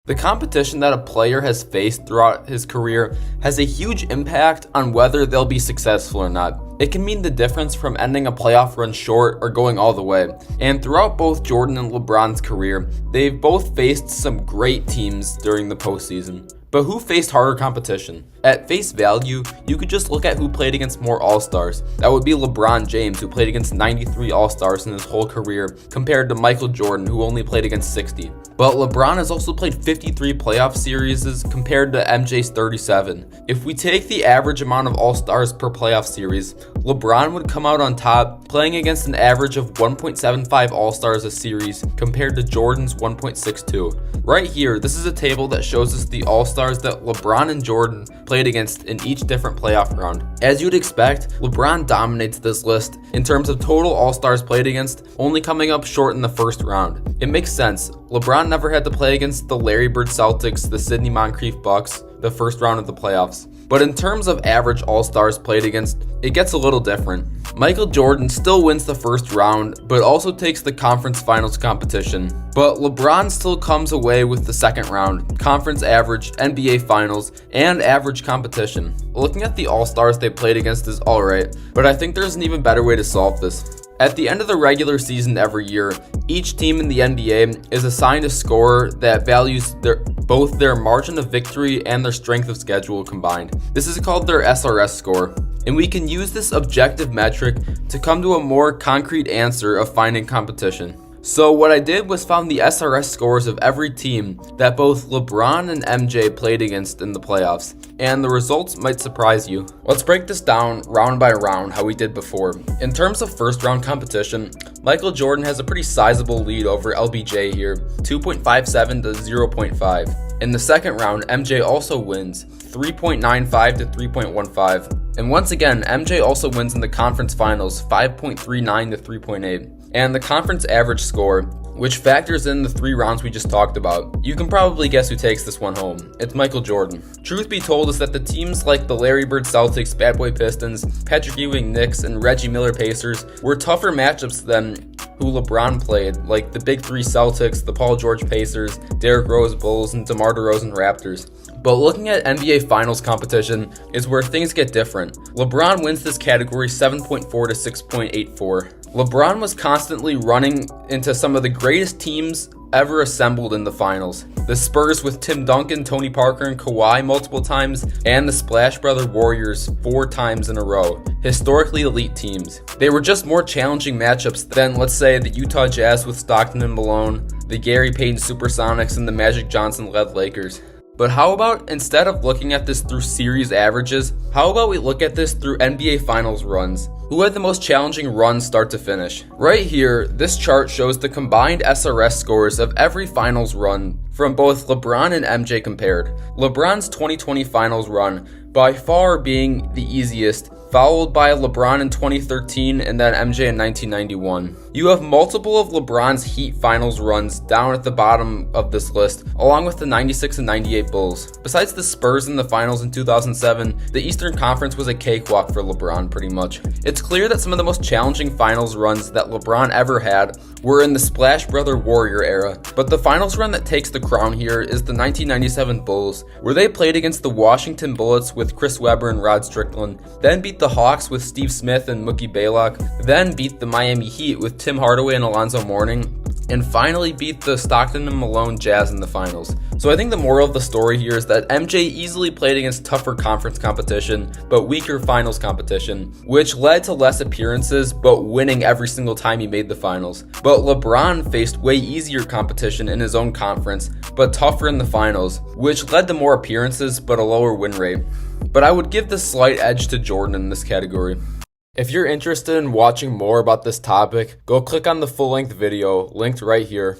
The competition that a player has faced throughout his career has a huge impact on whether they'll be successful or not. It can mean the difference from ending a playoff run short or going all the way. And throughout both Jordan and LeBron's career, they've both faced some great teams during the postseason. But who faced harder competition? At face value, you could just look at who played against more All-Stars. That would be LeBron James, who played against 93 All-Stars in his whole career, compared to Michael Jordan, who only played against 60. But LeBron has also played 53 playoff series compared to MJ's 37. If we take the average amount of All-Stars per playoff series, LeBron would come out on top, playing against an average of 1.75 All-Stars a series compared to Jordan's 1.62. Right here, this is a table that shows us the All-Stars that LeBron and Jordan played against in each different playoff round. As you'd expect, LeBron dominates this list in terms of total All-Stars played against, only coming up short in the first round. It makes sense. LeBron never had to play against the Larry Bird Celtics, the Sidney Moncrief Bucks, the first round of the playoffs. But in terms of average All-Stars played against, it gets a little different. Michael Jordan still wins the first round, but also takes the conference finals competition. But LeBron still comes away with the second round, conference average, NBA finals, and average competition. Looking at the All-Stars they played against is alright, but I think there's an even better way to solve this. At the end of the regular season every year, each team in the NBA is assigned a scorer that values both their margin of victory and their strength of schedule combined. This is called their SRS score, and we can use this objective metric to come to a more concrete answer of finding competition. So what I did was found the SRS scores of every team that both LeBron and MJ played against in the playoffs, and the results might surprise you. Let's break this down round by round how we did before. In terms of first round competition, Michael Jordan has a pretty sizable lead over LBJ here, 2.57 to 0.5. In the second round, MJ also wins, 3.95 to 3.15. And once again, MJ also wins in the conference finals, 5.39 to 3.8. And the conference average score, which factors in the 3 rounds we just talked about. You can probably guess who takes this one home. It's Michael Jordan. Truth be told is that the teams like the Larry Bird Celtics, Bad Boy Pistons, Patrick Ewing Knicks, and Reggie Miller Pacers were tougher matchups than who LeBron played, like the Big 3 Celtics, the Paul George Pacers, Derrick Rose Bulls, and DeMar DeRozan Raptors. But looking at NBA Finals competition is where things get different. LeBron wins this category 7.4 to 6.84. LeBron was constantly running into some of the greatest teams ever assembled in the finals. The Spurs with Tim Duncan, Tony Parker, and Kawhi multiple times, and the Splash Brother Warriors 4 times in a row. Historically elite teams. They were just more challenging matchups than, let's say, the Utah Jazz with Stockton and Malone, the Gary Payton Supersonics, and the Magic Johnson-led Lakers. But how about, instead of looking at this through series averages, how about we look at this through NBA Finals runs? Who had the most challenging runs start to finish? Right here, this chart shows the combined SRS scores of every finals run from both LeBron and MJ compared. LeBron's 2020 finals run by far being the easiest, followed by LeBron in 2013 and then MJ in 1991. You have multiple of LeBron's Heat finals runs down at the bottom of this list, along with the 96 and 98 Bulls. Besides the Spurs in the finals in 2007, the Eastern Conference was a cakewalk for LeBron pretty much. It's clear that some of the most challenging finals runs that LeBron ever had were in the Splash Brother Warrior era, but the finals run that takes the crown here is the 1997 Bulls, where they played against the Washington Bullets with Chris Webber and Rod Strickland, then beat the Hawks with Steve Smith and Mookie Blaylock, then beat the Miami Heat with Tim Hardaway and Alonzo Mourning, and finally beat the Stockton and Malone Jazz in the finals. So I think the moral of the story here is that MJ easily played against tougher conference competition, but weaker finals competition, which led to less appearances, but winning every single time he made the finals. But LeBron faced way easier competition in his own conference, but tougher in the finals, which led to more appearances, but a lower win rate. But I would give the slight edge to Jordan in this category. If you're interested in watching more about this topic, go click on the full-length video linked right here.